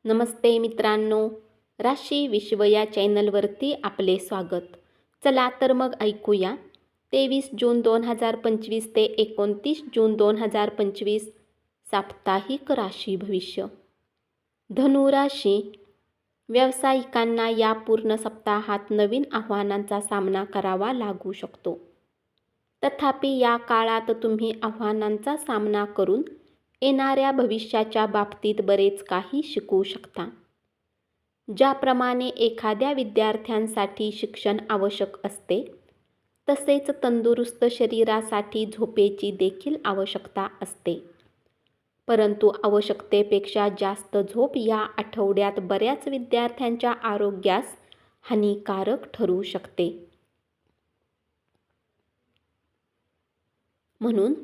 नमस्ते मित्रांनो, राशी विश्व या चॅनलवरती आपले स्वागत. चला तर मग ऐकूया 23 जून 2025 ते 29 जून 2025 साप्ताहिक राशी भविष्य. धनु राशी. व्यावसायिकांना या पूर्ण सप्ताहात नवीन आव्हानांचा सामना करावा लागू शकतो. तथापि या काळात तुम्ही आव्हानांचा सामना करून येणाऱ्या भविष्याच्या बाबतीत बरेच काही शिकू शकता. ज्याप्रमाणे एखाद्या विद्यार्थ्यांसाठी शिक्षण आवश्यक असते, तसेच तंदुरुस्त शरीरासाठी झोपेची देखील आवश्यकता असते. परंतु आवश्यकतेपेक्षा जास्त झोप या आठवड्यात बऱ्याच विद्यार्थ्यांच्या आरोग्यास हानिकारक ठरू शकते. म्हणून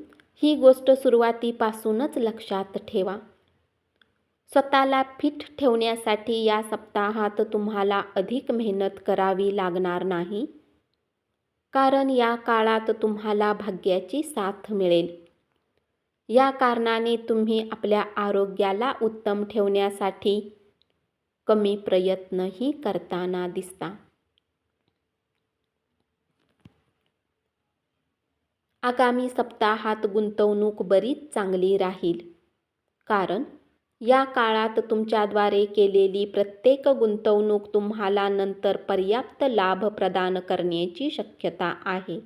ही गोष्ट सुरुवातीपासूनच लक्षात ठेवा. स्वतःला फिट ठेवण्यासाठी या सप्ताहात तुम्हाला अधिक मेहनत करावी लागणार नाही, कारण या काळात तुम्हाला भाग्याची साथ मिळेल. या कारणाने तुम्ही आपल्या आरोग्याला उत्तम ठेवण्यासाठी कमी प्रयत्नही करताना दिसता. आगामी सप्ताहात गुंतवणूक बरीच चांगली राहील, कारण या काळात तुमच्याद्वारे केलेली प्रत्येक गुंतवणूक तुम्हाला नंतर पर्याप्त लाभ प्रदान करण्याची शक्यता आहे.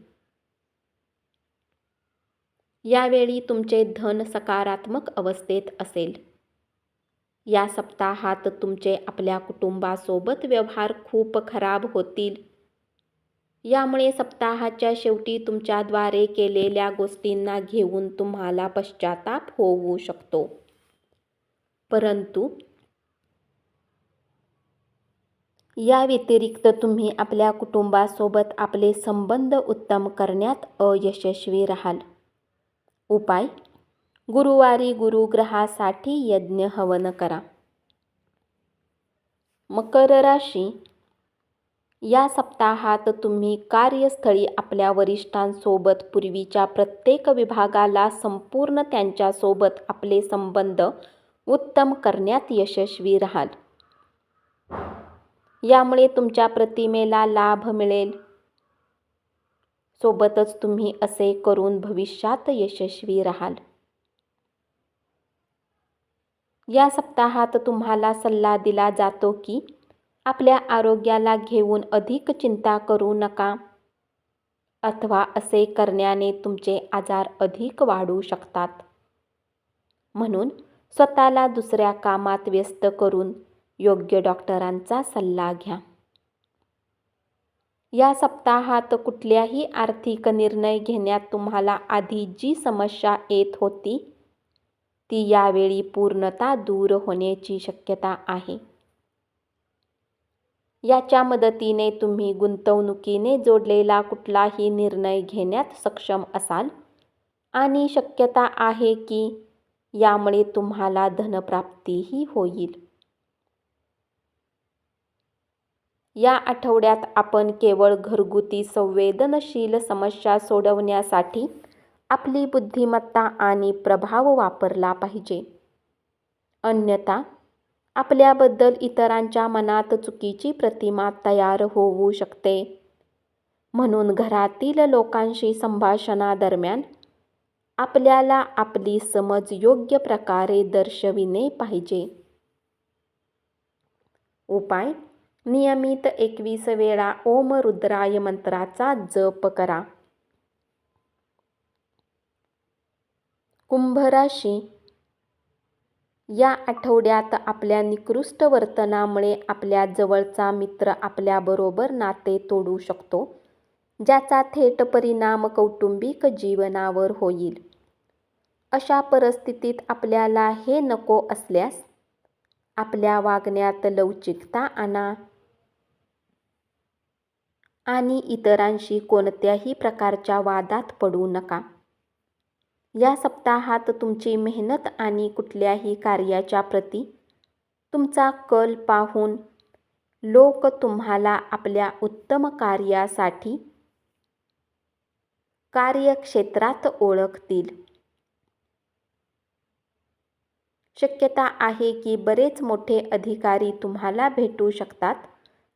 यावेळी तुमचे धन सकारात्मक अवस्थेत असेल. या सप्ताहात तुमचे आपल्या कुटुंबासोबत व्यवहार खूप खराब होतील. यामुळे सप्ताहाच्या शेवटी तुमच्याद्वारे केलेल्या गोष्टींना घेऊन तुम्हाला पश्चाताप होऊ शकतो. परंतु या व्यतिरिक्त तुम्ही आपल्या कुटुंबासोबत आपले संबंध उत्तम करण्यात अयशस्वी राहाल. उपाय: गुरुवारी गुरुग्रहासाठी यज्ञ हवन करा. मकर राशी. या सप्ताहात तुम्ही कार्यस्थळी आपल्या वरिष्ठांसोबत पूर्वीच्या प्रत्येक विभागाला संपूर्ण त्यांच्यासोबत आपले संबंध उत्तम करण्यात यशस्वी राहाल. यामुळे तुमच्या प्रतिमेला लाभ मिळेल. सोबतच तुम्ही असे करून भविष्यात यशस्वी राहाल. या सप्ताहात तुम्हाला सल्ला दिला जातो की आपल्या आरोग्याला घेऊन अधिक चिंता करू नका, अथवा असे करण्याने तुमचे आजार अधिक वाढू शकतात. म्हणून स्वतःला दुसऱ्या कामात व्यस्त करून योग्य डॉक्टरांचा सल्ला घ्या. या सप्ताहात कुठल्याही आर्थिक निर्णय घेण्यात तुम्हाला आधी जी समस्या येत होती, ती यावेळी पूर्णतः दूर होण्याची शक्यता आहे. याच्या मदतीने तुम्ही गुंतवणुकीने जोडलेला कुठलाही निर्णय घेण्यात सक्षम असाल आणि शक्यता आहे की यामुळे तुम्हाला धनप्राप्तीही होईल. या आठवड्यात आपण केवळ घरगुती संवेदनशील समस्या सोडवण्यासाठी आपली बुद्धिमत्ता आणि प्रभाव वापरला पाहिजे. अन्यथा आपल्याबद्दल इतरांच्या मनात चुकीची प्रतिमा तयार होऊ शकते. म्हणून घरातील लोकांशी संभाषणादरम्यान आपल्याला आपली समज योग्य प्रकारे दर्शविणे पाहिजे. उपाय: नियमित 21 वेळा ओम रुद्राय मंत्राचा जप करा. कुंभ राशी. या आठवड्यात आपल्या निकृष्ट वर्तनामुळे आपल्या जवळचा मित्र आपल्याबरोबर नाते तोडू शकतो, ज्याचा थेट परिणाम कौटुंबिक जीवनावर होईल. अशा परिस्थितीत आपल्याला हे नको असल्यास आपल्या वागण्यात लवचिकता आणा आणि इतरांशी कोणत्याही प्रकारच्या वादात पडू नका. या सप्ताहात तुमची मेहनत आणि कुठल्याही कार्याच्या प्रती तुमचा कल पाहून लोक तुम्हाला आपल्या उत्तम कार्यासाठी कार्यक्षेत्रात ओळखतील. शक्यता आहे की बरेच मोठे अधिकारी तुम्हाला भेटू शकतात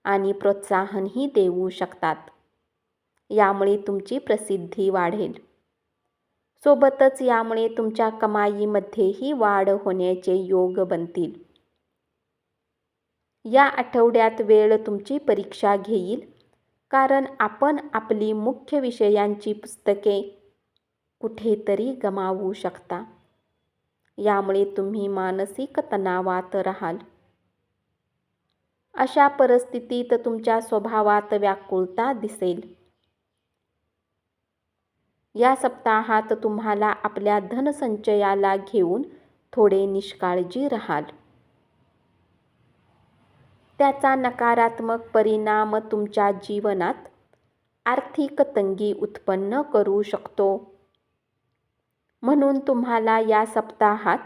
आणि प्रोत्साहनही देऊ शकतात. यामुळे तुमची प्रसिद्धी वाढेल. सोबतच यामुळे तुमच्या कमाईमध्येही वाढ होण्याचे योग बनतील. या आठवड्यात वेळ तुमची परीक्षा घेईल, कारण आपण आपली मुख्य विषयांची पुस्तके कुठेतरी गमावू शकता. यामुळे तुम्ही मानसिक तणावात राहाल. अशा परिस्थितीत तुमच्या स्वभावात व्याकुळता दिसेल. या सप्ताहात तुम्हाला आपल्या धनसंचयाला घेऊन थोडे निष्काळजी राहाल. त्याचा नकारात्मक परिणाम तुमच्या जीवनात आर्थिक तंगी उत्पन्न करू शकतो. म्हणून तुम्हाला या सप्ताहात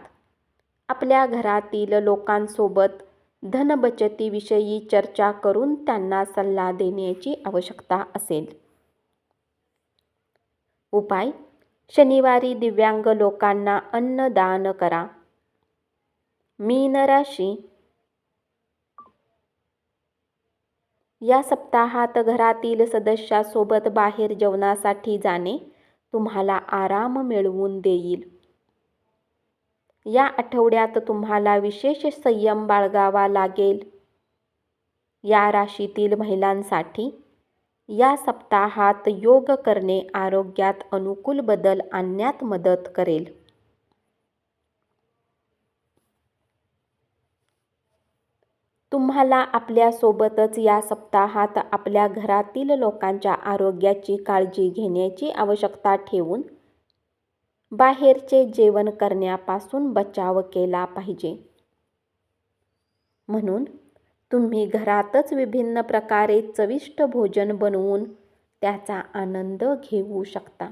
आपल्या घरातील लोकांसोबत धनबचतीविषयी चर्चा करून त्यांना सल्ला देण्याची आवश्यकता असेल. उपाय: शनिवारी दिव्यांग लोकांना अन्नदान करा. मीन राशी: या सप्ताहात घरातील सदस्यासोबत बाहेर जेवणासाठी जाणे तुम्हाला आराम मिळवून देईल. या आठवड्यात तुम्हाला विशेष संयम बाळगावा लागेल. या राशीतील महिलांसाठी या सप्ताहात योग करणे आरोग्यात अनुकूल बदल आणण्यात मदत करेल. तुम्हाला आपल्यासोबतच या सप्ताहात आपल्या घरातील लोकांच्या आरोग्याची काळजी घेण्याची आवश्यकता ठेवून बाहेरचे जेवण करण्यापासून बचाव केला पाहिजे. म्हणून तुम्ही घरातच विभिन्न प्रकारे चविष्ट भोजन बनवून त्याचा आनंद घेऊ शकता.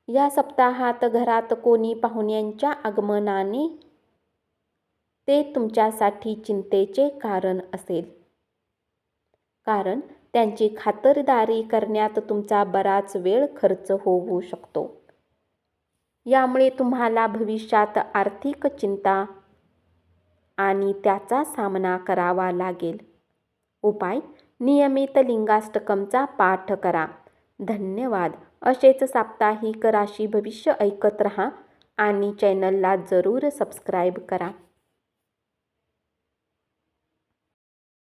या सप्ताहात घरात कोणी पाहुण्यांच्या आगमनाने ते तुमच्यासाठी चिंतेचे कारण असेल, कारण त्यांची खातरदारी करण्यात तुमचा बराच वेळ खर्च होऊ शकतो. यामुळे तुम्हाला भविष्यात आर्थिक चिंता आणि त्याचा सामना करावा लागेल. उपाय: नियमित लिंगाष्टकमचा पाठ करा. धन्यवाद. असेच साप्ताहिक राशी भविष्य ऐकत रहा आणि चॅनलला जरूर सबस्क्राईब करा.